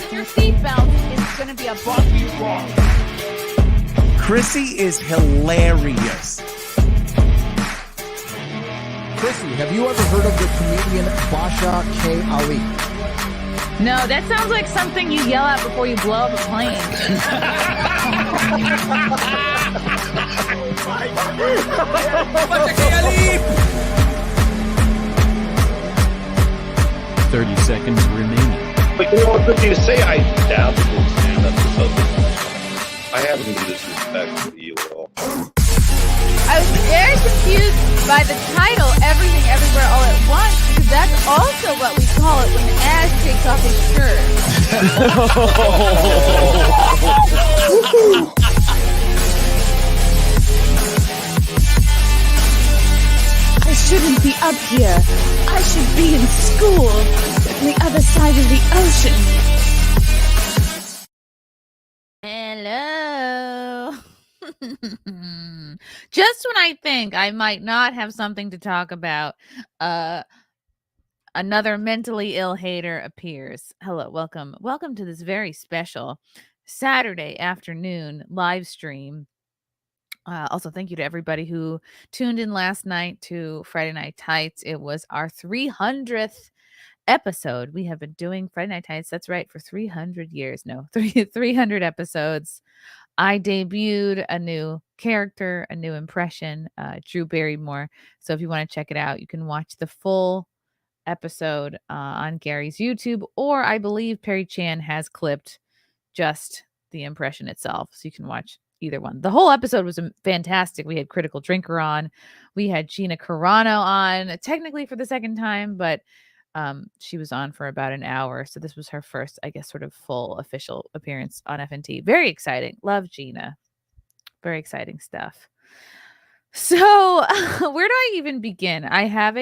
fasten your seatbelt. It's going to be a bumpy ride. Chrissie is hilarious. Chrissie, have you ever heard of the comedian Basha K. Ali? No, that sounds like something you yell out before you blow up a plane. Basha K. Ali! 30 seconds remaining. But you know what good thing to say? I doubt it will stand up to something. I have no disrespect for you at all. I was very confused by the title, Everything Everywhere All at Once, because that's also what we call it when Ash takes off his shirt. I shouldn't be up here. I should be in school on the other side of the ocean. Hello. Just when I think I might not have something to talk about, another mentally ill hater appears. Hello, welcome to this very special Saturday afternoon live stream. Also, thank you to everybody who tuned in last night to Friday Night Tights. It was our 300th episode. We have been doing Friday Night Tights, that's right, for 300 years. No, 300 episodes. I debuted a new character, a new impression, Drew Barrymore. So if you want to check it out, you can watch the full episode on Gary's YouTube, or I believe Perry Chan has clipped just the impression itself. So you can watch either one. The whole episode was fantastic. We had Critical Drinker on. We had Gina Carano on, technically for the second time, but she was on for about an hour. So this was her first, I guess, sort of full official appearance on FNT. Very exciting. Love Gina. Very exciting stuff. So where do I even begin? I have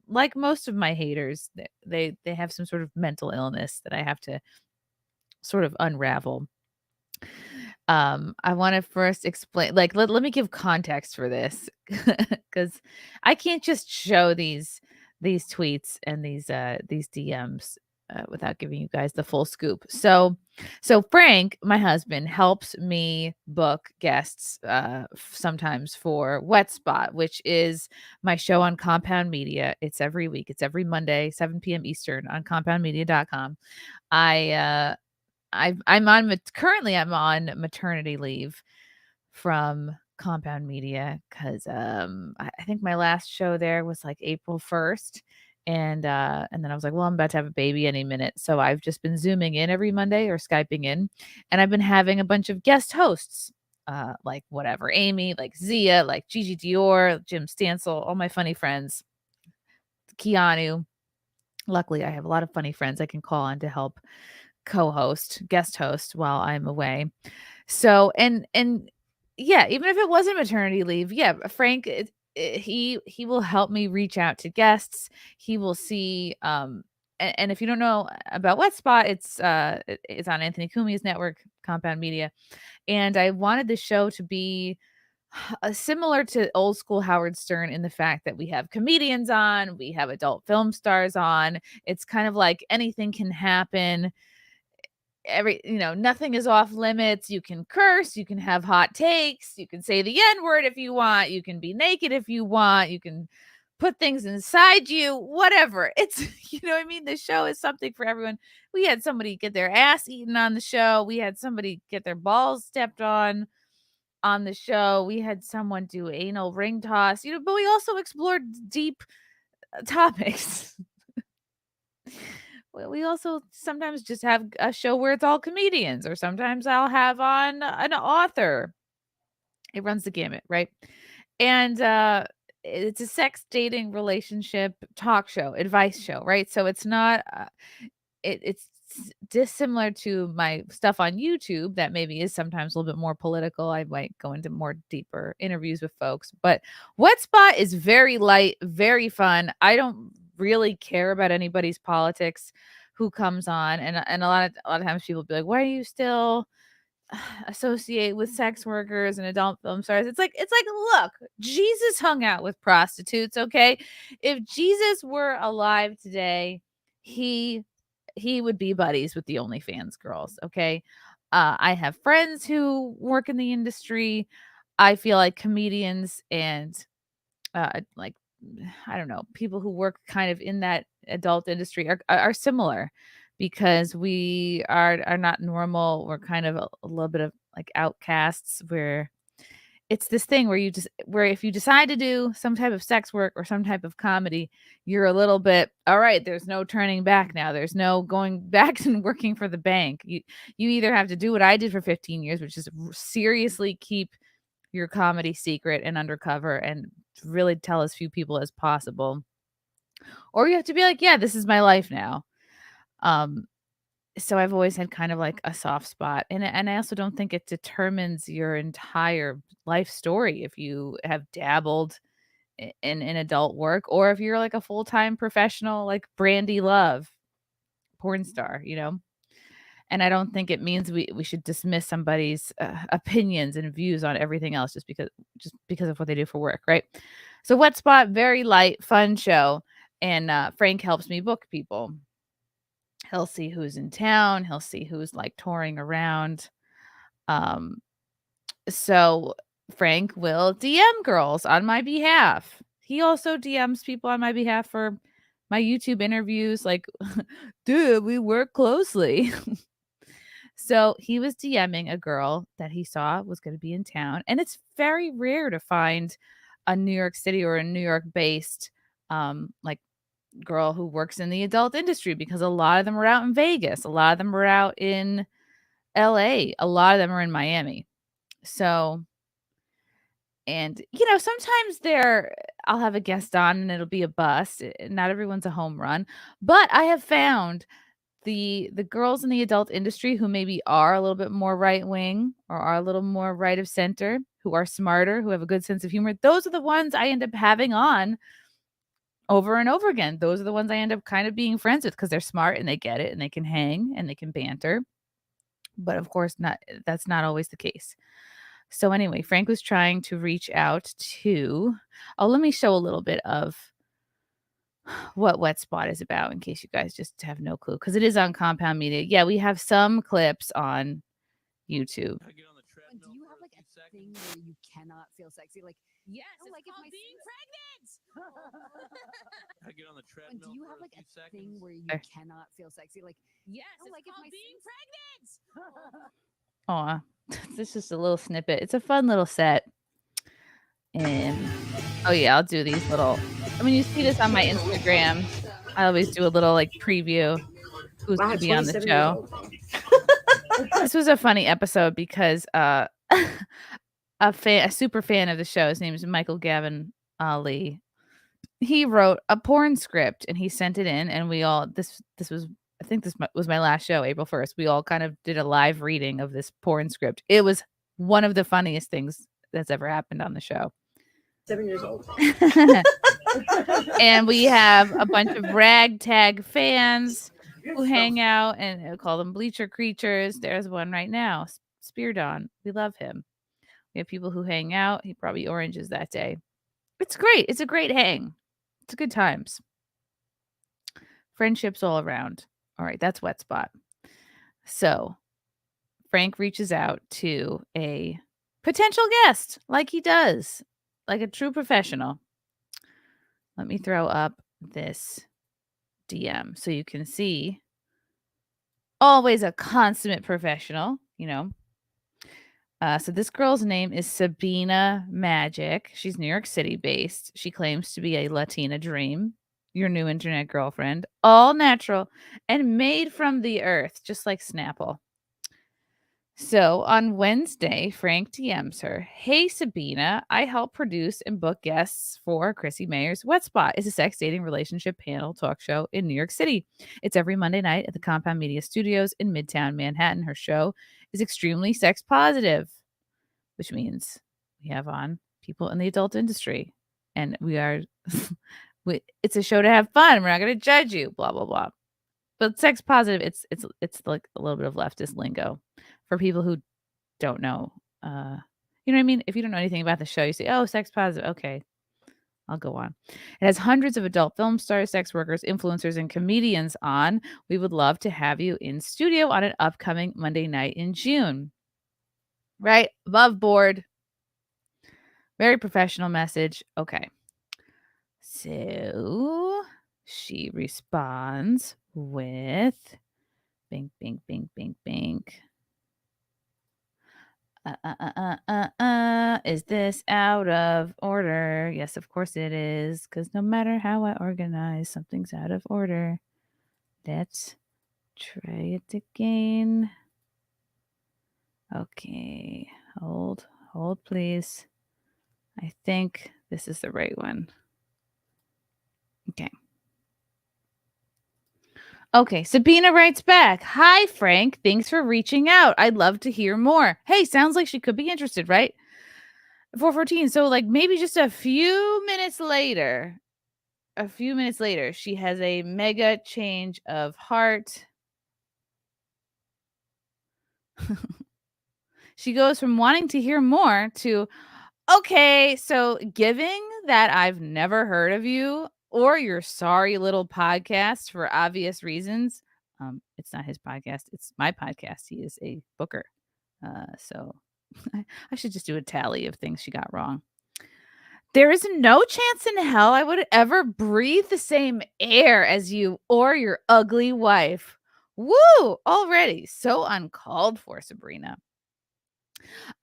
like most of my haters, they have some sort of mental illness that I have to sort of unravel. I want to first explain, like, let me give context for this, because I can't just show these tweets and these DMs without giving you guys the full scoop. So Frank, my husband, helps me book guests sometimes for Wet Spot, which is my show on Compound Media. It's every week. It's every Monday, 7 p.m. Eastern on compoundmedia.com. Currently I'm on maternity leave from Compound Media because I think my last show there was like April 1st. And then I was like, well, I'm about to have a baby any minute. So I've just been Zooming in every Monday or Skyping in. And I've been having a bunch of guest hosts, like whatever, Amy, like Zia, like Gigi Dior, Jim Stansel, all my funny friends, Keanu. Luckily, I have a lot of funny friends I can call on to help guest host while I'm away. So, and yeah, even if it wasn't maternity leave, yeah, Frank, he will help me reach out to guests. He will see, and if you don't know about Wet Spot, it's on Anthony Cumia's network, Compound Media. And I wanted the show to be similar to old school Howard Stern in the fact that we have comedians on, we have adult film stars on. It's kind of like anything can happen. Nothing is off limits. You can curse, you can have hot takes, you can say the N-word if you want, you can be naked if you want, you can put things inside you, whatever. It's, what I mean? The show is something for everyone. We had somebody get their ass eaten on the show. We had somebody get their balls stepped on the show. We had someone do anal ring toss, but we also explored deep topics. We also sometimes just have a show where it's all comedians, or sometimes I'll have on an author. It runs the gamut, right? And it's a sex, dating, relationship talk show, advice show, right? So it's not, it's dissimilar to my stuff on YouTube that maybe is sometimes a little bit more political. I might go into more deeper interviews with folks, but Wet Spot is very light, very fun. I don't really care about anybody's politics who comes on, and a lot of times people be like, why do you still associate with sex workers and adult film stars? It's like look, Jesus hung out with prostitutes, okay? If Jesus were alive today, he he would be buddies with the OnlyFans girls. Okay. I have friends who work in the industry. I feel like comedians and like I don't know, people who work kind of in that adult industry are similar because we are not normal. We're kind of a little bit of like outcasts where it's this thing where if you decide to do some type of sex work or some type of comedy, you're a little bit, all right, there's no turning back now. There's no going back and working for the bank. You either have to do what I did for 15 years, which is seriously keep your comedy secret and undercover and really tell as few people as possible. Or you have to be like, yeah, this is my life now. Um, so I've always had kind of like a soft spot. And I also don't think it determines your entire life story if you have dabbled in adult work or if you're like a full-time professional like Brandy Love porn star, you know? And I don't think it means we should dismiss somebody's opinions and views on everything else just because of what they do for work, right? So Wet Spot, very light, fun show, and Frank helps me book people. He'll see who's in town. He'll see who's like touring around. Um, so Frank will DM girls on my behalf. He also DMs people on my behalf for my YouTube interviews. Like, dude, we work closely. So he was DMing a girl that he saw was going to be in town. And it's very rare to find a New York City or a New York based like girl who works in the adult industry because a lot of them are out in Vegas. A lot of them are out in LA. A lot of them are in Miami. So, and sometimes I'll have a guest on and it'll be a bust. Not everyone's a home run, but I have found the girls in the adult industry who maybe are a little bit more right wing or are a little more right of center, who are smarter, who have a good sense of humor, those are the ones I end up having on over and over again. Those are the ones I end up kind of being friends with because they're smart and they get it and they can hang and they can banter. But of course, that's not always the case. So anyway, Frank was trying to reach out to. Oh, let me show a little bit of what Wet Spot is about in case you guys just have no clue because it is on Compound Media. Yeah, we have some clips on YouTube. Do you have like a thing where you cannot feel sexy? Like, yes, oh, like if my being pregnant. I get on the treadmill. Do you have like a thing where you cannot feel sexy? Like, yes, oh, like if my being pregnant. Aw, this is just a little snippet. It's a fun little set. And oh yeah, I'll do these little. I mean, you see this on my Instagram. I always do a little like preview who's going to be on the show. This was a funny episode because a super fan of the show, his name is Michael Gavin Lee. He wrote a porn script and he sent it in, and we all this was I think this was my last show, April 1st. We all kind of did a live reading of this porn script. It was one of the funniest things that's ever happened on the show. 7 years old. And we have a bunch of ragtag fans who hang out and call them bleacher creatures. There's one right now, Speardon. We love him. We have people who hang out. He probably oranges that day. It's great. It's a great hang. It's good times. Friendships all around. All right, that's Wet Spot. So Frank reaches out to a potential guest like he does, like a true professional. Let me throw up this DM so you can see. Always a consummate professional, So this girl's name is Sabine Magic. She's New York City based. She claims to be a Latina dream, your new internet girlfriend, all natural and made from the earth, just like Snapple. So on Wednesday, Frank DMs her, "Hey Sabina, I help produce and book guests for Chrissie Mayr's Wet Spot. It's a sex, dating, relationship panel talk show in New York City. It's every Monday night at the Compound Media Studios in Midtown Manhattan. Her show is extremely sex positive," which means we have on people in the adult industry, and we are. It's a show to have fun. We're not going to judge you. Blah blah blah. But sex positive, it's like a little bit of leftist lingo for people who don't know. You know what I mean? If you don't know anything about the show, you say, "Oh, sex positive." Okay. I'll go on. It has hundreds of adult film stars, sex workers, influencers, and comedians on. We would love to have you in studio on an upcoming Monday night in June. Right? Above board. Very professional message. Okay. So she responds with bink, bink, bink, bink, bink. Is this out of order? Yes, of course it is. Because no matter how I organize, something's out of order. Let's try it again. Okay. Hold, please. I think this is the right one. Okay. Okay, Sabina writes back. Hi, Frank. Thanks for reaching out. I'd love to hear more. Hey, sounds like she could be interested, right? 4:14. So, like, maybe just a few minutes later, she has a mega change of heart. She goes from wanting to hear more to, okay, so giving that I've never heard of you or your sorry little podcast for obvious reasons. It's not his podcast, it's my podcast. He is a booker. So I should just do a tally of things she got wrong. There is no chance in hell I would ever breathe the same air as you or your ugly wife. Woo! Already so uncalled for, Sabrina.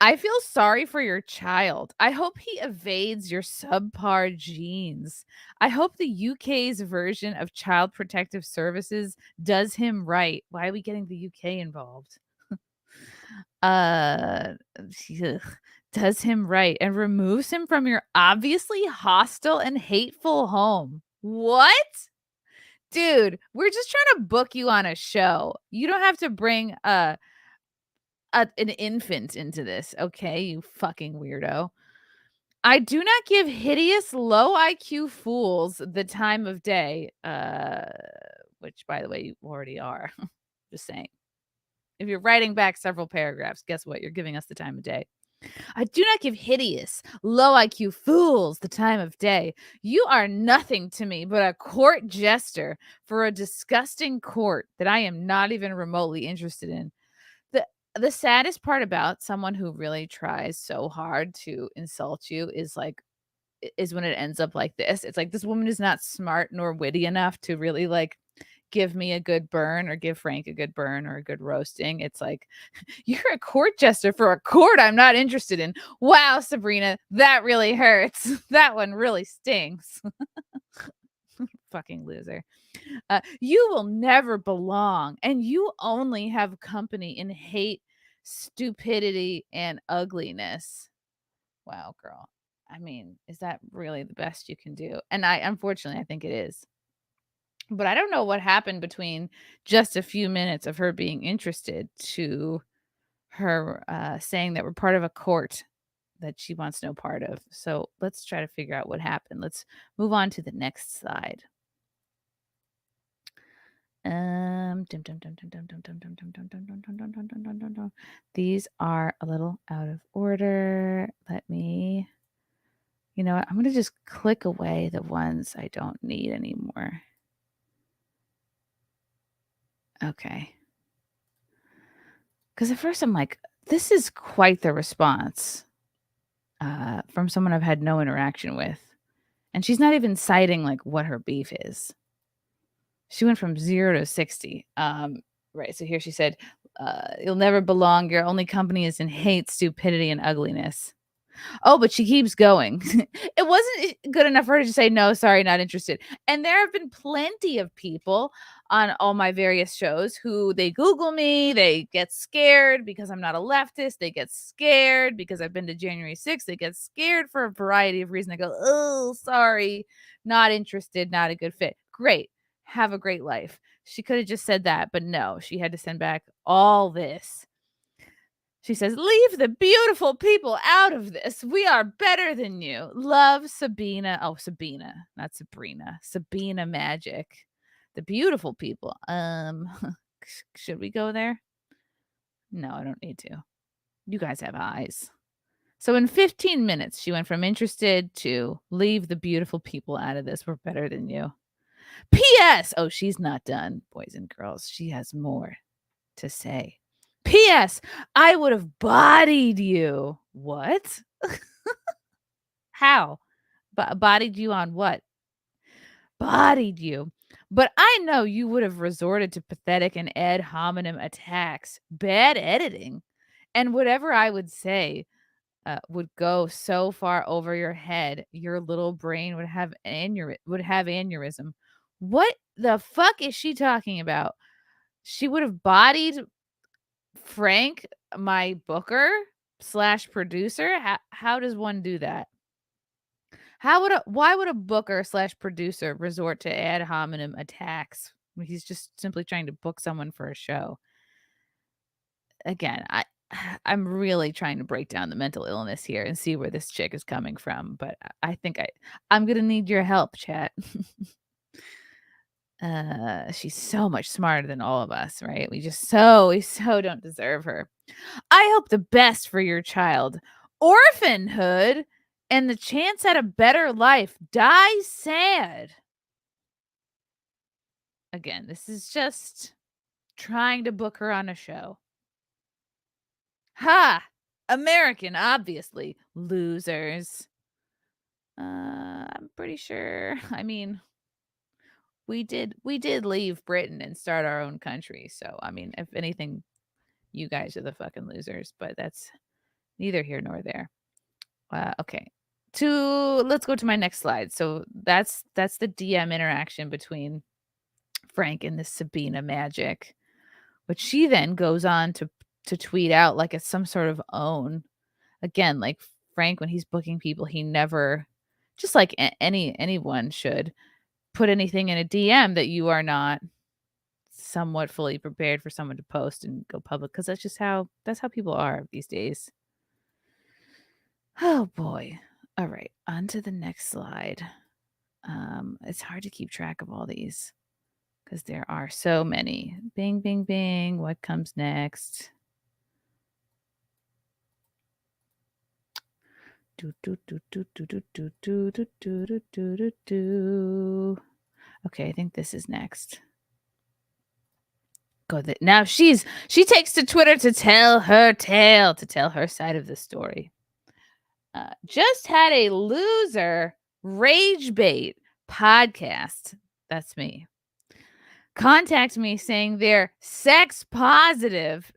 I feel sorry for your child. I hope he evades your subpar genes. I hope the UK's version of Child Protective Services does him right. Why are we getting the UK involved? Ugh, does him right and removes him from your obviously hostile and hateful home. What? Dude, we're just trying to book you on a show. You don't have to bring an infant into this, okay, you fucking weirdo. I do not give hideous low IQ fools the time of day, which by the way, you already are. Just saying. If you're writing back several paragraphs, guess what? You're giving us the time of day. I do not give hideous, low IQ fools the time of day. You are nothing to me but a court jester for a disgusting court that I am not even remotely interested in. The saddest part about someone who really tries so hard to insult you is is when it ends up like this. It's like this woman is not smart nor witty enough to really like give me a good burn or give Frank a good burn or a good roasting. It's like, you're a court jester for a court I'm not interested in. Wow, Sabrina, that really hurts. That one really stings. Fucking loser. You will never belong, and you only have company in hate, stupidity, and ugliness. Wow, girl. I mean, is that really the best you can do? And unfortunately, I think it is. But I don't know what happened between just a few minutes of her being interested to her saying that we're part of a court that she wants no part of. So let's try to figure out what happened. Let's move on to the next slide. These are a little out of order. Let me, you know what? I'm going to just click away the ones I don't need anymore. Okay. Because at first I'm like, this is quite the response from someone I've had no interaction with. And she's not even citing like what her beef is. She went from 0 to 60. Right. So here she said, you'll never belong. Your only company is in hate, stupidity, and ugliness. Oh, but she keeps going. It wasn't good enough for her to say, no, sorry, not interested. And there have been plenty of people on all my various shows who they Google me, they get scared because I'm not a leftist, they get scared because I've been to January 6th, they get scared for a variety of reasons. I go, oh, sorry, not interested, not a good fit. Great. Have a great life. She could have just said that, but no, she had to send back all this. She says, leave the beautiful people out of this. We are better than you. Love, Sabina. Oh, Sabina, not Sabrina. Sabina Magic. The beautiful people. Should we go there? No, I don't need to. You guys have eyes. So in 15 minutes, she went from interested to leave the beautiful people out of this. We're better than you. P.S. Oh, she's not done, boys and girls. She has more to say. P.S. I would have bodied you. What? How? Bodied you on what? Bodied you. But I know you would have resorted to pathetic and ad hominem attacks, bad editing, and whatever I would say would go so far over your head, your little brain would have aneurysm. What the fuck is she talking about? She would have bodied Frank, my booker slash producer. How does one do that? Why would a booker slash producer resort to ad hominem attacks when he's just simply trying to book someone for a show? Again, I'm really trying to break down the mental illness here and see where this chick is coming from, but I think I'm gonna need your help, chat. She's so much smarter than all of us, right? We so don't deserve her. I hope the best for your child. Orphanhood and the chance at a better life. Die sad. Again, this is just trying to book her on a show. Ha! American, obviously. Losers. I'm pretty sure. I mean, we did leave Britain and start our own country. So, I mean, if anything, you guys are the fucking losers, but that's neither here nor there. Okay. Let's go to my next slide. So that's the DM interaction between Frank and this Sabina magic, which she then goes on to tweet out like it's some sort of own. Again, like Frank, when he's booking people, he never, just like anyone should, put anything in a DM that you are not somewhat fully prepared for someone to post and go public, because that's how people are these days. Oh boy. All right, on to the next slide. It's hard to keep track of all these because there are so many. Bing, bing, bing. What comes next? Do, do, do, do, do, do, do, do, do, do, do, do, do. Okay, I think this is next. Now she takes to Twitter to tell her tale, to tell her side of the story. Just had a loser rage bait podcast. That's me. Contact me saying they're sex positive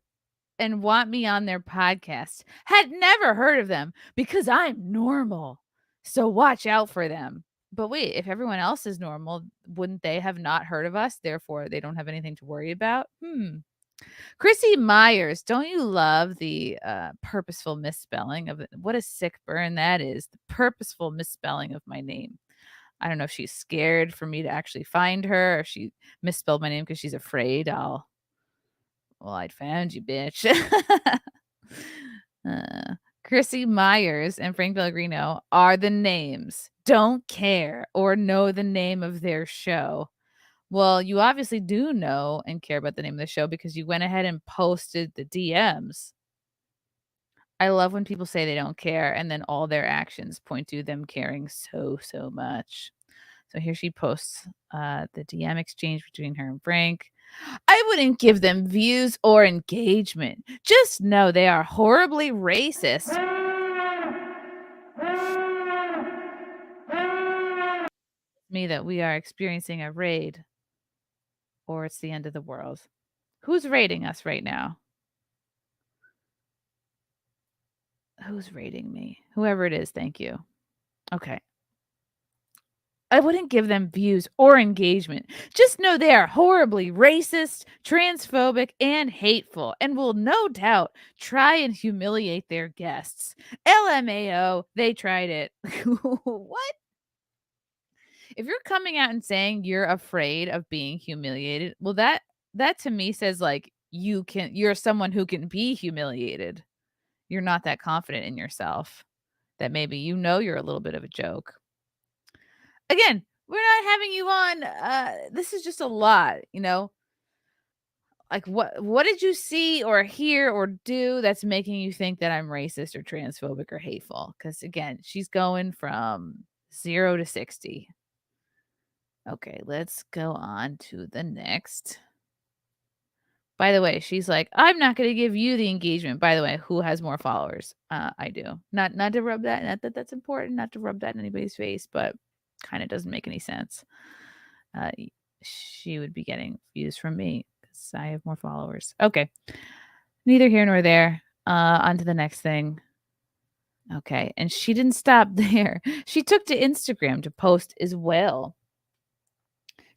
and want me on their podcast. Had never heard of them because I'm normal. So watch out for them. But wait, if everyone else is normal, wouldn't they have not heard of us? Therefore, they don't have anything to worry about. Chrissie Mayr, don't you love the purposeful misspelling of it? What a sick burn that is. The purposeful misspelling of my name. I don't know if she's scared for me to actually find her, or if she misspelled my name because she's afraid I'd found you, bitch. Chrissie Mayr and Frank Pellegrino are the names. Don't care or know the name of their show. Well, you obviously do know and care about the name of the show because you went ahead and posted the DMs. I love when people say they don't care and then all their actions point to them caring so much. So here she posts the DM exchange between her and Frank. I wouldn't give them views or engagement. Just know they are horribly racist. Me that we are experiencing a raid or it's the end of the world. Who's raiding us right now? Who's raiding me? Whoever it is, thank you. Okay. I wouldn't give them views or engagement. Just know they are horribly racist, transphobic, and hateful, and will no doubt try and humiliate their guests. LMAO, they tried it. What? If you're coming out and saying you're afraid of being humiliated, well, that to me says like you're someone who can be humiliated. You're not that confident in yourself that maybe you're a little bit of a joke. Again, we're not having you on. This is just a lot, Like, what did you see or hear or do that's making you think that I'm racist or transphobic or hateful? Because again, she's going from 0 to 60. Okay, let's go on to the next. By the way, she's like, I'm not going to give you the engagement. By the way, who has more followers? I do. Not to rub that. Not that that's important. Not to rub that in anybody's face, but kind of doesn't make any sense. She would be getting views from me because I have more followers. Okay, neither here nor there. On to the next thing. Okay, and she didn't stop there. She took to Instagram to post as well.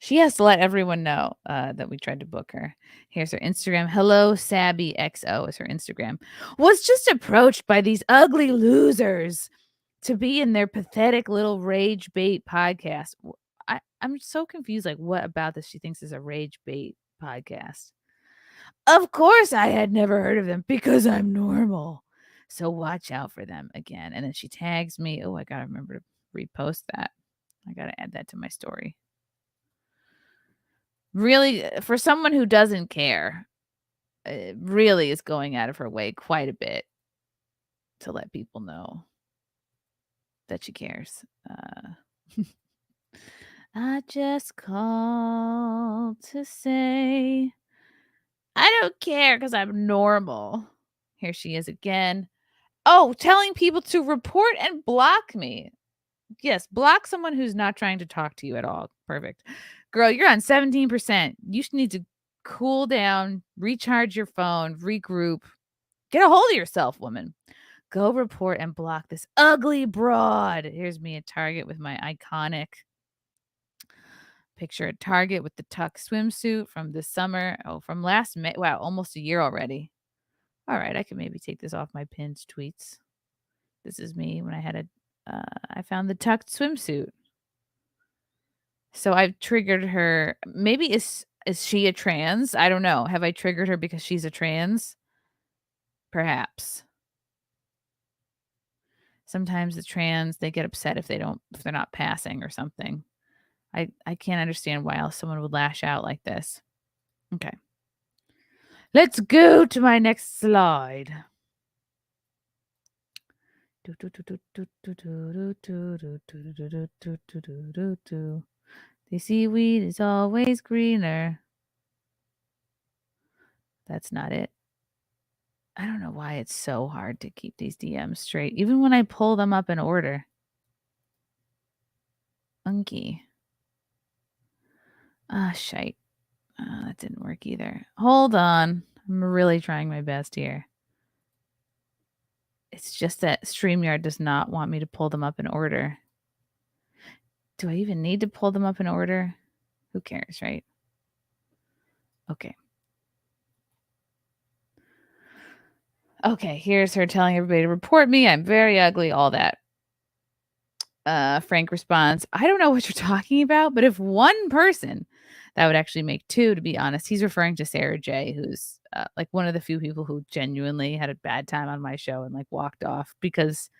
She has to let everyone know that we tried to book her. Here's her Instagram. Hello, Sabby XO is her Instagram. Was just approached by these ugly losers to be in their pathetic little rage bait podcast. I'm so confused. Like, what about this she thinks is a rage bait podcast? Of course, I had never heard of them because I'm normal. So watch out for them again. And then she tags me. Oh, I got to remember to repost that. I got to add that to my story. Really, for someone who doesn't care, really is going out of her way quite a bit to let people know that she cares. I just called to say I don't care because I'm normal. Here she is again. Oh, telling people to report and block me. Yes, block someone who's not trying to talk to you at all. Perfect. Girl, you're on 17%. You need to cool down, recharge your phone, regroup. Get a hold of yourself, woman. Go report and block this ugly broad. Here's me at Target with my iconic picture at Target with the tuck swimsuit from this summer. Oh, from last May. Wow, almost a year already. All right, I can maybe take this off my pinned tweets. This is me when I had I found the tucked swimsuit. So I've triggered her. Maybe is she a trans? I don't know. Have I triggered her because she's a trans? Perhaps. Sometimes the trans, they get upset if they're not passing or something. I can't understand why else someone would lash out like this. Okay. Let's go to my next slide. The seaweed is always greener. That's not it. I don't know why it's so hard to keep these DMs straight, even when I pull them up in order. Unky. Ah, shite. That didn't work either. Hold on. I'm really trying my best here. It's just that StreamYard does not want me to pull them up in order. Do I even need to pull them up in order? Who cares, right? Okay. Okay, here's her telling everybody to report me. I'm very ugly, all that. Frank responds, I don't know what you're talking about, but if one person, that would actually make two, to be honest. He's referring to Sarah J, who's like one of the few people who genuinely had a bad time on my show and like walked off because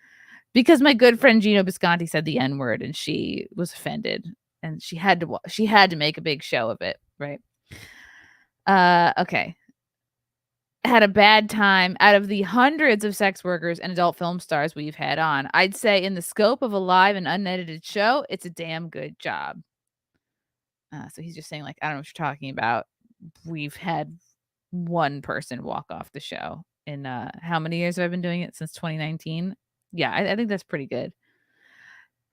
my good friend Gino Bisconti said the N-word and she was offended and she had to make a big show of it, right? Okay. Had a bad time. Out of the hundreds of sex workers and adult film stars we've had on, I'd say in the scope of a live and unedited show, it's a damn good job. So he's just saying, like, I don't know what you're talking about. We've had one person walk off the show in how many years have I been doing it? Since 2019. Yeah, I think that's pretty good.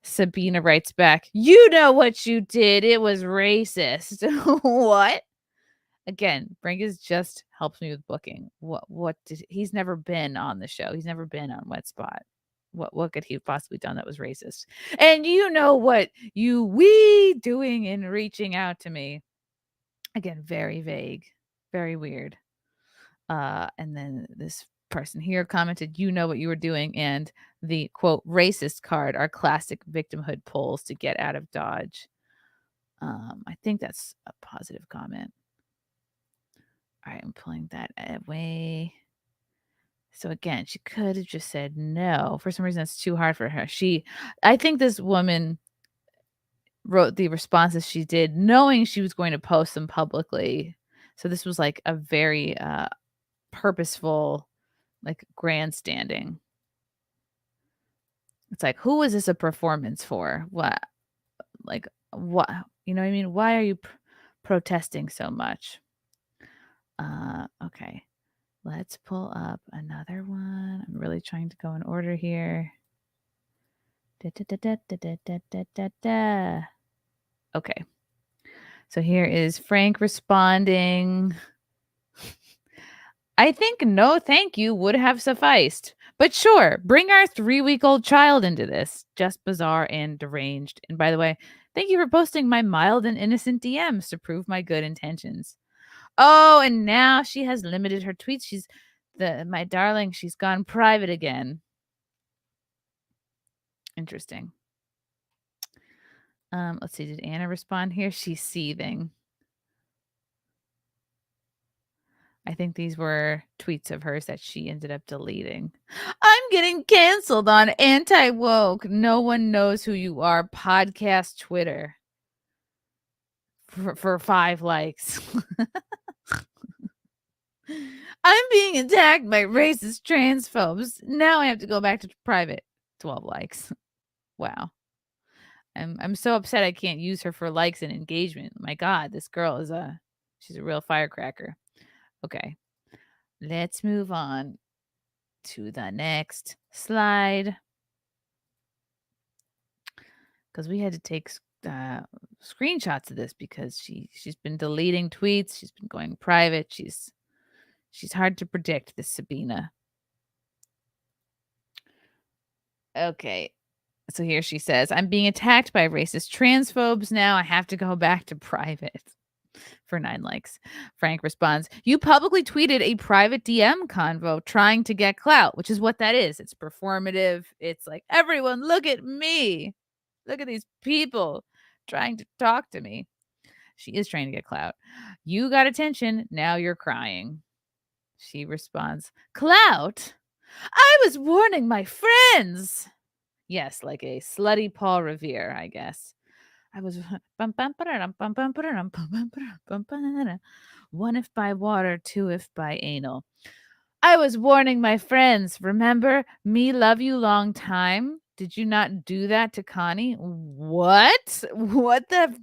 Sabine writes back, you know what you did. It was racist. What? Again, Bringus just helps me with booking. What did he's never been on the show. He's never been on Wet Spot. What could he have possibly done that was racist? And you know what we doing in reaching out to me. Again, very vague, very weird. And then this person here commented, you know what you were doing, and the quote racist card are classic victimhood polls to get out of Dodge. I think that's a positive comment. All right, I'm pulling that away. So again, she could have just said no. For some reason, it's too hard for her. I think this woman wrote the responses she did, knowing she was going to post them publicly. So this was like a very purposeful, like grandstanding. It's like, who is this a performance for? What? Like, what? You know what I mean? Why are you protesting so much? Okay. Let's pull up another one. I'm really trying to go in order here. Okay. So here is Frank responding. I think no thank you would have sufficed. But sure, bring our 3-week-old child into this. Just bizarre and deranged. And by the way, thank you for posting my mild and innocent DMs to prove my good intentions. Oh, and now she has limited her tweets. She's my darling, she's gone private again. Interesting. Let's see, did Anna respond here? She's seething. I think these were tweets of hers that she ended up deleting. I'm getting canceled on anti-woke. No one knows who you are. Podcast Twitter. For 5 likes. I'm being attacked by racist transphobes. Now I have to go back to private. 12 likes. Wow. I'm so upset I can't use her for likes and engagement. My God, this girl is she's a real firecracker. Okay. Let's move on to the next slide. Because we had to take screenshots of this because she's been deleting tweets. She's been going private. She's hard to predict, this Sabina. Okay. So here she says, I'm being attacked by racist transphobes now. I have to go back to private. For 9 likes. Frank responds, you publicly tweeted a private DM convo trying to get clout, which is what that is. It's performative. It's like, everyone, look at me. Look at these people trying to talk to me. She is trying to get clout. You got attention. Now you're crying. She responds, clout? I was warning my friends. Yes, like a slutty Paul Revere, I guess. I was one if by water, 2 if by anal. I was warning my friends. Remember me love you long time? Did you not do that to Connie? What? What the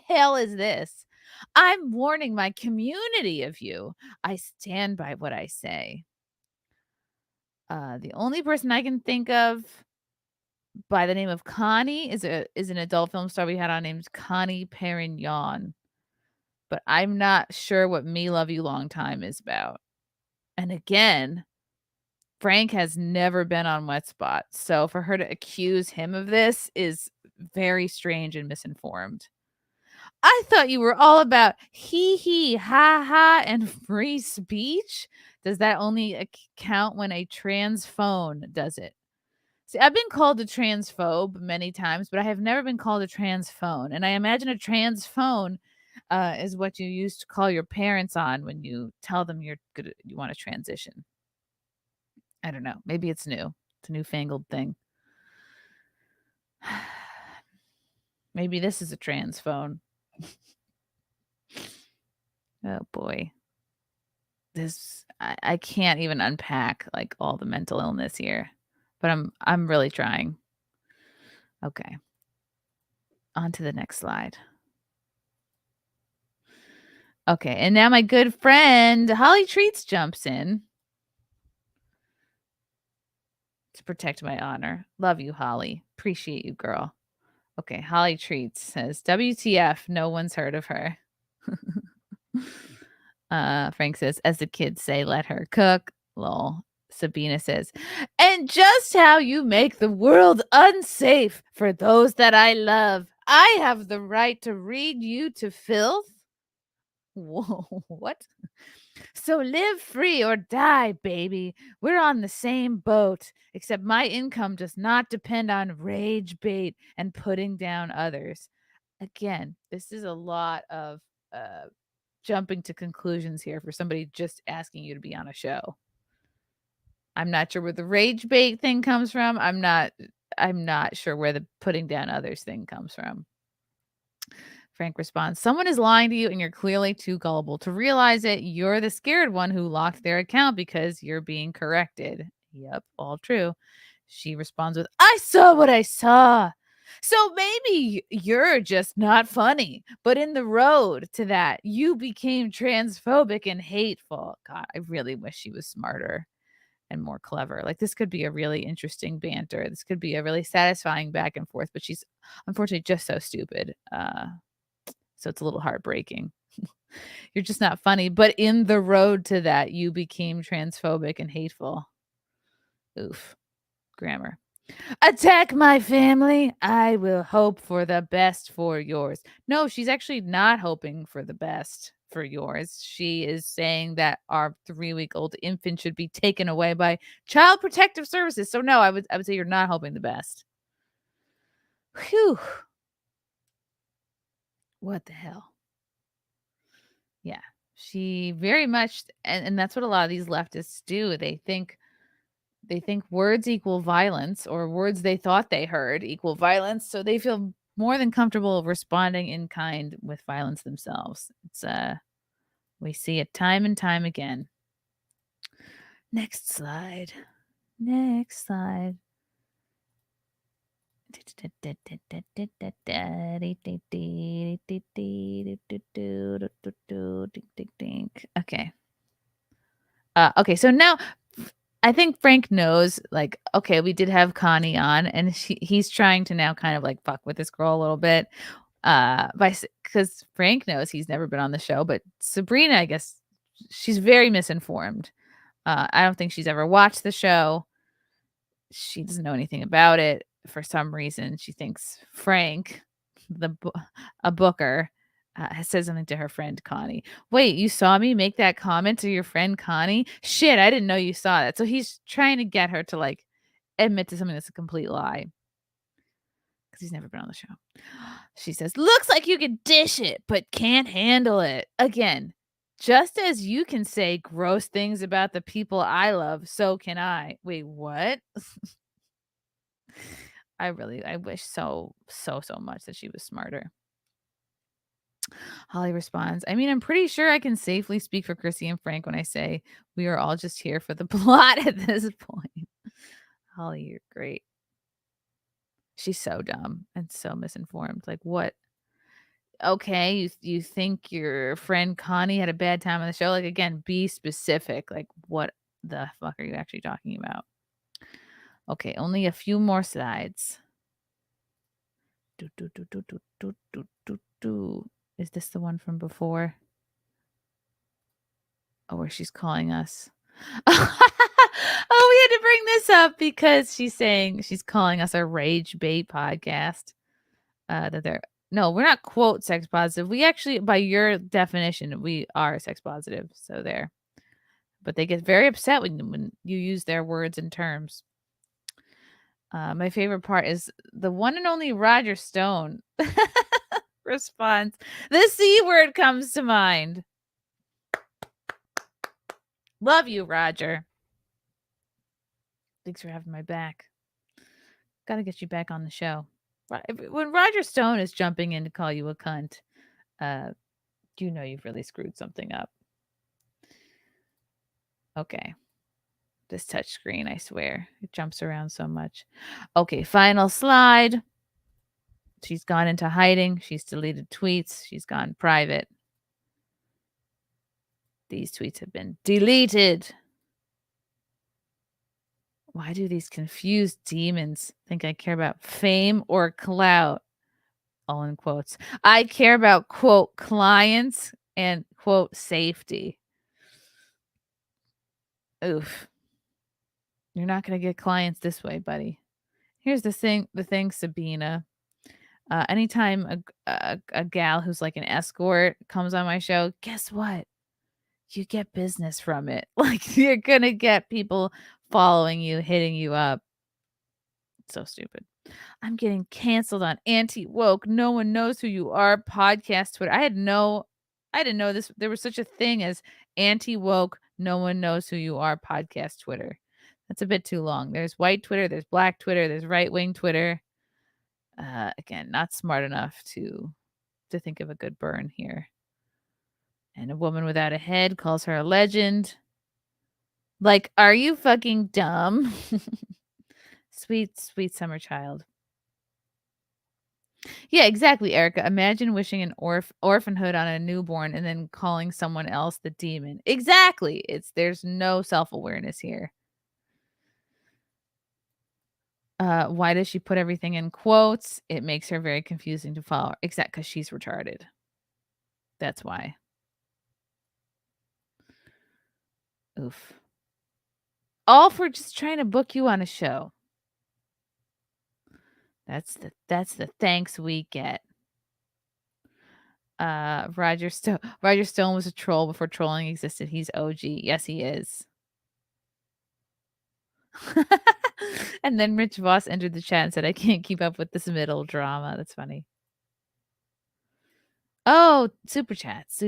hell is this? I'm warning my community of you. I stand by what I say. The only person I can think of by the name of Connie is an adult film star we had on named Connie Perignon. But I'm not sure what Me Love You Long Time is about. And again, Frank has never been on Wet Spot. So for her to accuse him of this is very strange and misinformed. I thought you were all about hee, ha, ha, and free speech. Does that only count when a trans phone does it? See, I've been called a transphobe many times, but I have never been called a trans phone. And I imagine a trans phone is what you used to call your parents on when you tell them you want to transition. I don't know. Maybe it's new. It's a newfangled thing. Maybe this is a trans phone. Oh boy. I can't even unpack like all the mental illness here. But I'm really trying. Okay. On to the next slide. Okay, and now my good friend Holly Treats jumps in to protect my honor. Love you, Holly. Appreciate you, girl. Okay, Holly Treats says, WTF, no one's heard of her. Frank says, as the kids say, let her cook. Lol. Sabina says, and just how you make the world unsafe for those that I love. I have the right to read you to filth. Whoa, what? So live free or die, baby. We're on the same boat, except my income does not depend on rage bait and putting down others. Again, this is a lot of jumping to conclusions here for somebody just asking you to be on a show. I'm not sure where the rage bait thing comes from. I'm not sure where the putting down others thing comes from. Frank responds, someone is lying to you and you're clearly too gullible to realize it. You're the scared one who locked their account because you're being corrected. Yep, all true. She responds with, I saw what I saw. So maybe you're just not funny, but in the road to that, you became transphobic and hateful. God, I really wish she was smarter and more clever. Like, this could be a really interesting banter. This could be a really satisfying back and forth, but she's unfortunately just so stupid. So it's a little heartbreaking. You're just not funny, but in the road to that, you became transphobic and hateful. Oof. Grammar. Attack my family. I will hope for the best for yours. No, she's actually not hoping for the best for yours. She is saying that our 3-week-old infant should be taken away by Child Protective Services. So no, I would say you're not hoping the best. Whew. What the hell? Yeah. She very much, and that's what a lot of these leftists do. They think words equal violence, or words they thought they heard equal violence, so they feel more than comfortable responding in kind with violence themselves. It's we see it time and time again. Next slide. Next slide. Okay. Okay, so now I think Frank knows, like, okay, we did have Connie on, and he's trying to now kind of like fuck with this girl a little bit, because Frank knows he's never been on the show, but Sabrina, I guess, she's very misinformed. I don't think she's ever watched the show. She doesn't know anything about it. For some reason, she thinks Frank, a booker, has said something to her friend Connie. Wait, you saw me make that comment to your friend Connie? Shit, I didn't know you saw that. So he's trying to get her to like admit to something that's a complete lie because he's never been on the show. She says, looks like you can dish it, but can't handle it. Again, just as you can say gross things about the people I love, so can I. Wait, what? I wish so much that she was smarter. Holly responds, I mean, I'm pretty sure I can safely speak for Chrissy and Frank when I say we are all just here for the plot at this point. Holly, you're great. She's so dumb and so misinformed. Like, what? Okay, you think your friend Connie had a bad time on the show? Like, again, be specific. Like, what the fuck are you actually talking about? Okay, only a few more slides. Is this the one from before? Oh, where she's calling us. Oh, we had to bring this up because she's saying she's calling us a rage bait podcast. No, we're not quote sex positive. We actually, by your definition, we are sex positive. So there. But they get very upset when you use their words and terms. My favorite part is the one and only Roger Stone response. The C word comes to mind. Love you, Roger. Thanks for having my back. Got to get you back on the show. When Roger Stone is jumping in to call you a cunt, you know you've really screwed something up. Okay. This touch screen, I swear. It jumps around so much. Okay, final slide. She's gone into hiding. She's deleted tweets. She's gone private. These tweets have been deleted. Why do these confused demons think I care about fame or clout? All in quotes. I care about, quote, clients and, quote, safety. Oof. You're not going to get clients this way, buddy. Here's the thing, Sabina. Anytime a gal who's like an escort comes on my show, guess what? You get business from it. Like, you're going to get people following you, hitting you up. So stupid. I'm getting canceled on anti-woke. No one knows who you are. Podcast Twitter. I didn't know this. There was such a thing as anti-woke. No one knows who you are. Podcast Twitter. That's a bit too long. There's white Twitter. There's black Twitter. There's right-wing Twitter. Again, not smart enough to to think of a good burn here. And a woman without a head calls her a legend. Like, are you fucking dumb? Sweet, sweet summer child. Yeah, exactly, Erica. Imagine wishing an orphanhood on a newborn and then calling someone else the demon. Exactly. There's no self-awareness here. Why does she put everything in quotes? It makes her very confusing to follow. Exactly, because she's retarded. That's why. Oof. All for just trying to book you on a show. That's the thanks we get. Roger Stone was a troll before trolling existed. He's OG. Yes, he is. And then Rich Voss entered the chat and said, I can't keep up with this middle drama. That's funny. Oh, super chats.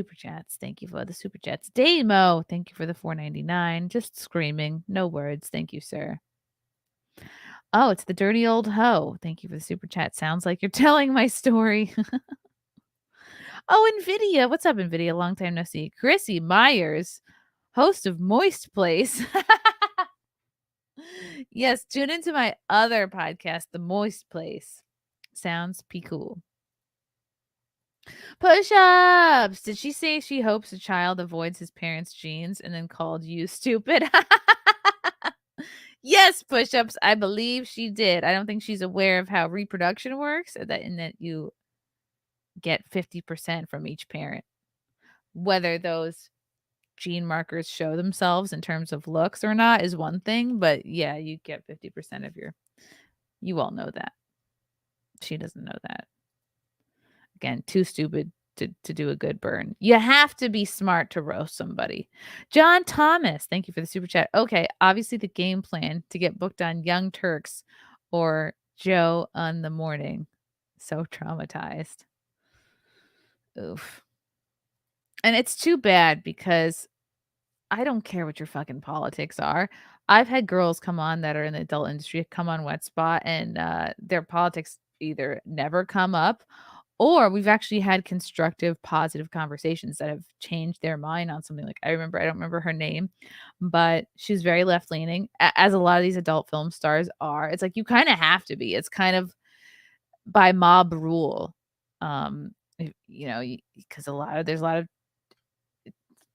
Thank you for the super chats. Damo, thank you for the $4.99. Just screaming. No words. Thank you, sir. Oh, it's the dirty old hoe. Thank you for the super chat. Sounds like you're telling my story. Oh, NVIDIA. What's up, NVIDIA? Long time no see. Chrissie Mayr, host of Moist Place. Yes, tune into my other podcast, The Moist Place. Sounds cool. Push-ups. Did she say she hopes a child avoids his parents' genes and then called you stupid? Yes, push-ups. I believe she did. I don't think she's aware of how reproduction works, and that you get 50% from each parent. Whether those gene markers show themselves in terms of looks or not is one thing, but yeah, you get 50% of you all know that. She doesn't know that. Again, too stupid to do a good burn. You have to be smart to roast somebody. John Thomas, thank you for the super chat. Okay, obviously the game plan to get booked on Young Turks or Joe on the Morning. So traumatized. Oof. And it's too bad because I don't care what your fucking politics are. I've had girls come on that are in the adult industry come on Wet Spot and their politics either never come up or we've actually had constructive, positive conversations that have changed their mind on something. Like I don't remember her name, but she's very left leaning, as a lot of these adult film stars are. It's like you kind of have to be. It's kind of by mob rule, because there's a lot of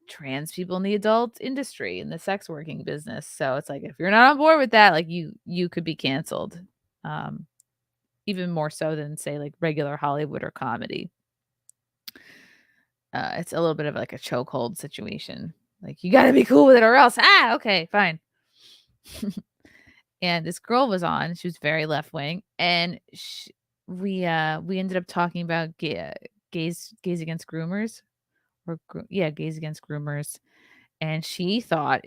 trans people in the adult industry in the sex working business. So it's like if you're not on board with that, like you could be canceled. Even more so than say like regular Hollywood or comedy. It's a little bit of like a chokehold situation. Like you got to be cool with it or else. Okay, fine. And this girl was on. She was very left wing, and we ended up talking about gays against groomers, gays against groomers, and she thought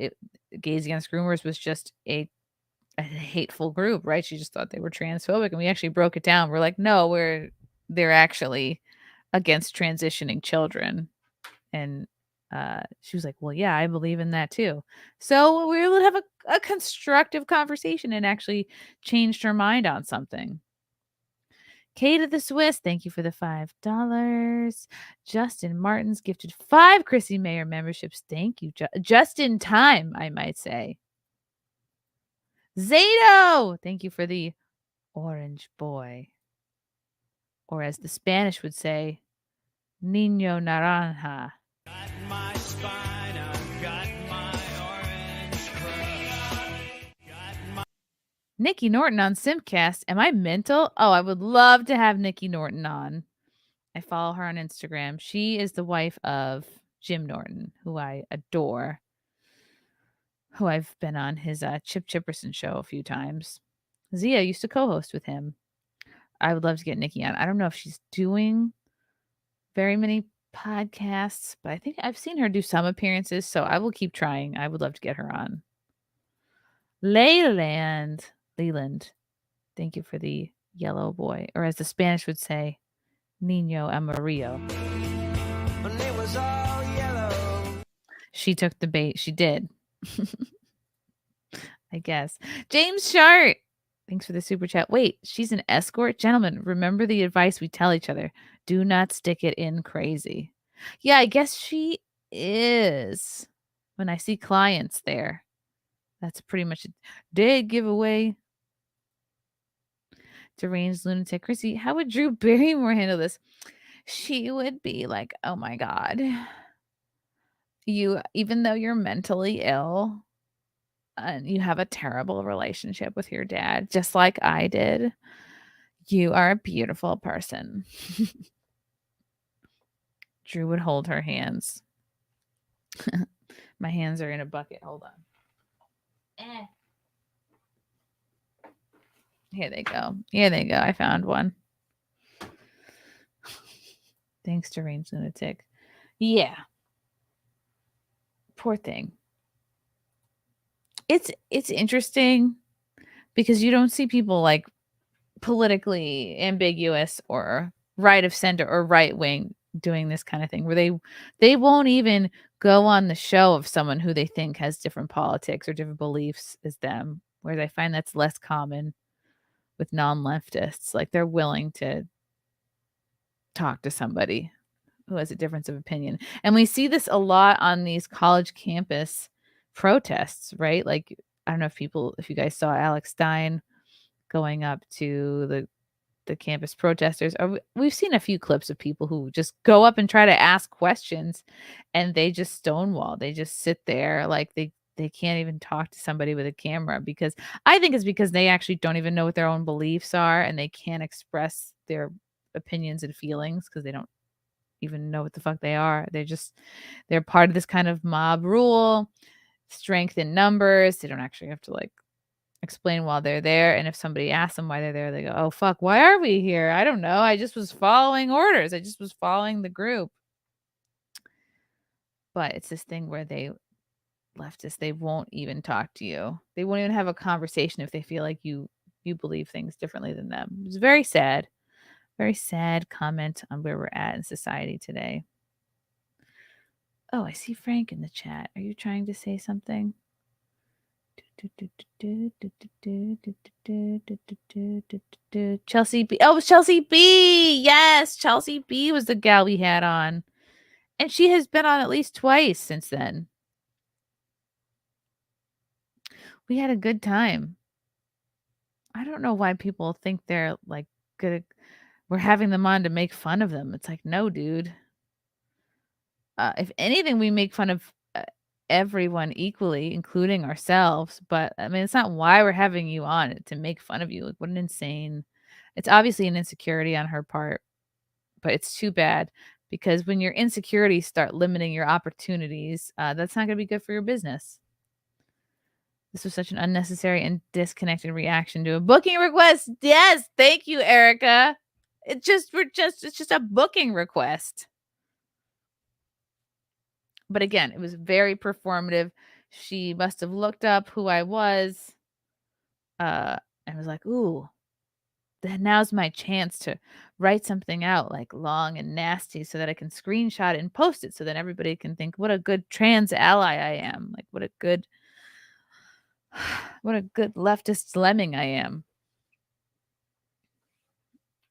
gays against groomers was just a hateful group, right? She just thought they were transphobic, and we actually broke it down. We're like, no, they're actually against transitioning children. And she was like, well, yeah, I believe in that too. So we were able to have a constructive conversation and actually changed her mind on something. Kate of the Swiss, thank you for the $5. Justin Martins gifted 5 Chrissie Mayr memberships. Thank you. Just in time, I might say. Zato, thank you for the orange boy. Or as the Spanish would say, Niño Naranja. Got my spine, I've got my orange crush. Nikki Norton on Simcast. Am I mental? Oh, I would love to have Nikki Norton on. I follow her on Instagram. She is the wife of Jim Norton, who I adore. Who I've been on his Chip Chipperson show a few times. Zia used to co-host with him. I would love to get Nikki on. I don't know if she's doing very many podcasts, but I think I've seen her do some appearances, so I will keep trying. I would love to get her on. Leland, thank you for the yellow boy, or as the Spanish would say, Niño Amarillo. And it was all yellow. She took the bait. She did. I guess. James Shart. Thanks for the super chat. Wait, she's an escort? Gentlemen, remember the advice we tell each other. Do not stick it in crazy. Yeah, I guess she is. When I see clients there, that's pretty much a dead giveaway. Deranged lunatic. Chrissy, how would Drew Barrymore handle this? She would be like, oh my God. You, even though you're mentally ill and you have a terrible relationship with your dad, just like I did, you are a beautiful person. Drew would hold her hands. My hands are in a bucket. Hold on. Here they go. Here they go. I found one. Thanks, Deranged Lunatic. Yeah. Poor thing. It's interesting because you don't see people like politically ambiguous or right of center or right wing doing this kind of thing where they won't even go on the show of someone who they think has different politics or different beliefs as them, whereas I find that's less common with non-leftists. Like they're willing to talk to somebody who has a difference of opinion. And we see this a lot on these college campus protests, right? Like I don't know if you guys saw Alex Stein going up to the campus protesters. Or we've seen a few clips of people who just go up and try to ask questions and they just stonewall. They just sit there like they can't even talk to somebody with a camera because I think it's because they actually don't even know what their own beliefs are and they can't express their opinions and feelings because they don't even know what the fuck they are. They're part of this kind of mob rule, strength in numbers. They don't actually have to like explain why they're there. And if somebody asks them why they're there, they go, oh, fuck, why are we here? I don't know. I just was following orders. I just was following the group. But it's this thing where leftists, they won't even talk to you. They won't even have a conversation if they feel like you believe things differently than them. It's very sad. Very sad comment on where we're at in society today. Oh, I see Frank in the chat. Are you trying to say something? Chelsea B. Oh, it was Chelsea B. Yes, Chelsea B was the gal we had on. And she has been on at least twice since then. We had a good time. I don't know why people think they're like good. We're having them on to make fun of them. It's like, no, dude. If anything, we make fun of everyone equally, including ourselves. But I mean, it's not why we're having you on to make fun of you. Like, what an insane. It's obviously an insecurity on her part, but it's too bad because when your insecurities start limiting your opportunities, that's not going to be good for your business. This was such an unnecessary and disconnected reaction to a booking request. Yes, thank you, Erica. It's just a booking request. But again, it was very performative. She must have looked up who I was and was like, ooh, now's my chance to write something out like long and nasty so that I can screenshot it and post it so that everybody can think what a good trans ally I am. Like what a good leftist lemming I am.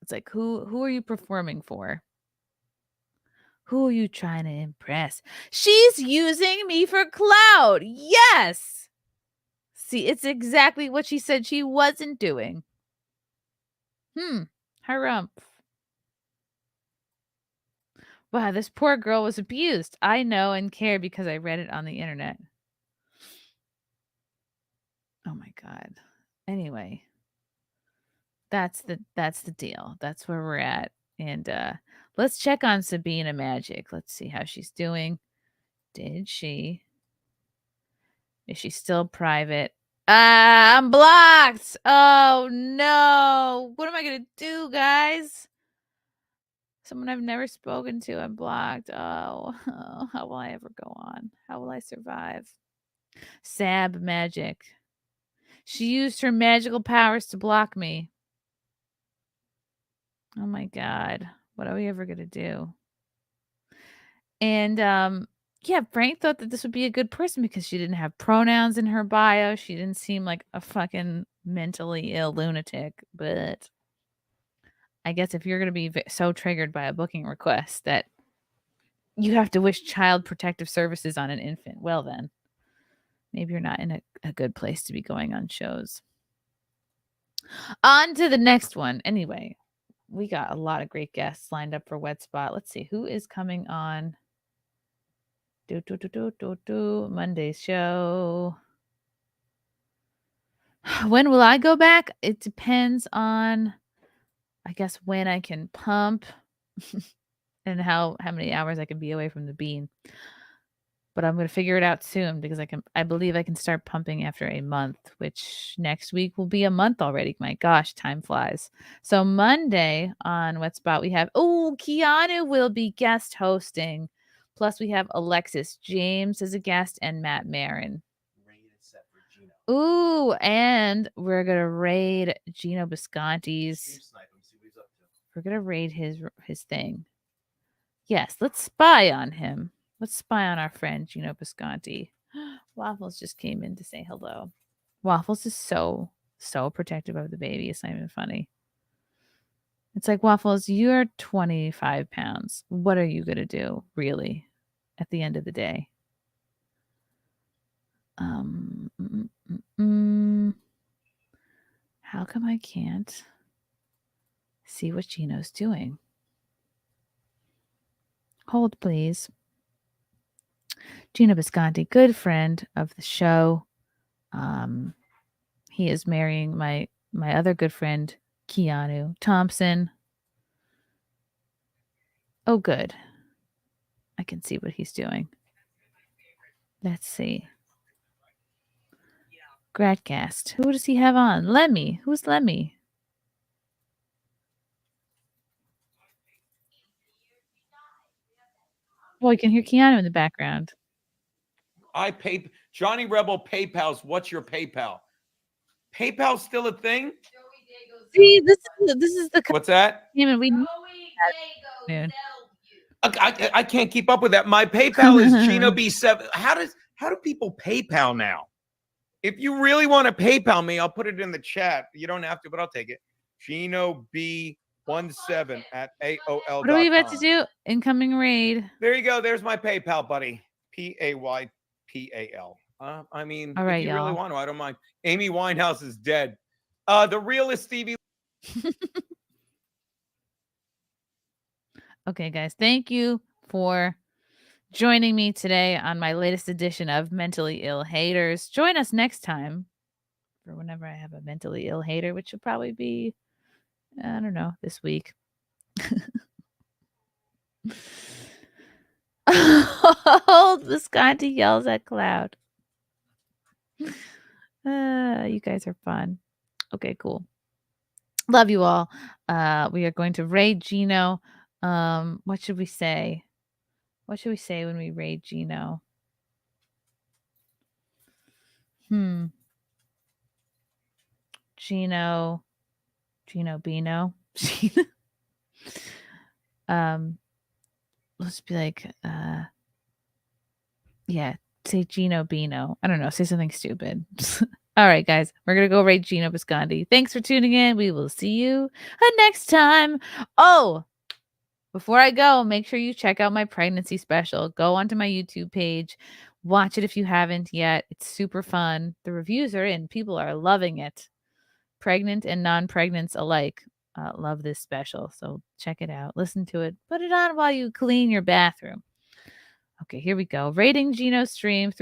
It's like who are you performing for? Who are you trying to impress? She's using me for clout. Yes. See, it's exactly what she said she wasn't doing. Harumph. Wow, this poor girl was abused. I know and care because I read it on the internet. Oh my God. Anyway, that's the deal. That's where we're at. And let's check on Sabine Magic. Let's see how she's doing. Is she still private? I'm blocked. Oh no. What am I gonna do, guys? Someone I've never spoken to, I'm blocked. Oh, how will I ever go on? How will I survive? Sab Magic. She used her magical powers to block me. Oh my God. What are we ever gonna do? And yeah, Frank thought that this would be a good person because she didn't have pronouns in her bio. She didn't seem like a fucking mentally ill lunatic, but I guess if you're going to be so triggered by a booking request that you have to wish child protective services on an infant, well then, maybe you're not in a good place to be going on shows. On to the next one. Anyway, we got a lot of great guests lined up for Wet Spot. Let's see who is coming on Monday's show. When will I go back? It depends on, I guess, when I can pump and how many hours I can be away from the bean. But I'm going to figure it out soon because I believe I can start pumping after a month, which next week will be a month already. My gosh, time flies. So Monday on Wet Spot, we have, Keanu will be guest hosting. Plus we have Alexis James as a guest and Matt Marin. Ooh, and we're going to raid Gino Bisconti's. We're going to raid his thing. Yes, let's spy on him. Let's spy on our friend Gino Bisconti. Waffles just came in to say hello. Waffles is so protective of the baby. It's not even funny. It's like, Waffles, you're 25 pounds. What are you going to do, really, at the end of the day? How come I can't see what Gino's doing? Hold, please. Gino Bisconti, good friend of the show. He is marrying my other good friend, Keanu Thompson. Oh, good. I can see what he's doing. Let's see. Gradcast. Who does he have on? Lemmy. Who's Lemmy? Well, you can hear Keanu in the background. Johnny Rebel PayPal's. What's your PayPal? PayPal's still a thing? See, this is the what's that? Payment we I can't keep up with that. My PayPal is Gino B7. How do people PayPal now? If you really want to PayPal me, I'll put it in the chat. You don't have to, but I'll take it. Gino B17 at AOL.com. What are we about to do? Incoming raid. There you go. There's my PayPal, buddy. PayPal. I mean, all right, if you y'all. really want to, I don't mind. Amy Winehouse is dead. The realist Stevie. Okay, guys. Thank you for joining me today on my latest edition of Mentally Ill Haters. Join us next time for whenever I have a mentally ill hater, which will probably be, I don't know, this week. Old Visconti yells at Cloud. You guys are fun. Okay, cool. Love you all. We are going to raid Gino. What should we say? What should we say when we raid Gino? Gino Bino. Let's be like, say Gino Bino. I don't know. Say something stupid. All right, guys. We're going to go raid Gino Bisconti. Thanks for tuning in. We will see you next time. Oh, before I go, make sure you check out my pregnancy special. Go onto my YouTube page. Watch it if you haven't yet. It's super fun. The reviews are in. People are loving it. Pregnant and non-pregnants alike love this special. So check it out. Listen to it. Put it on while you clean your bathroom. Okay, here we go. Rating Gino stream.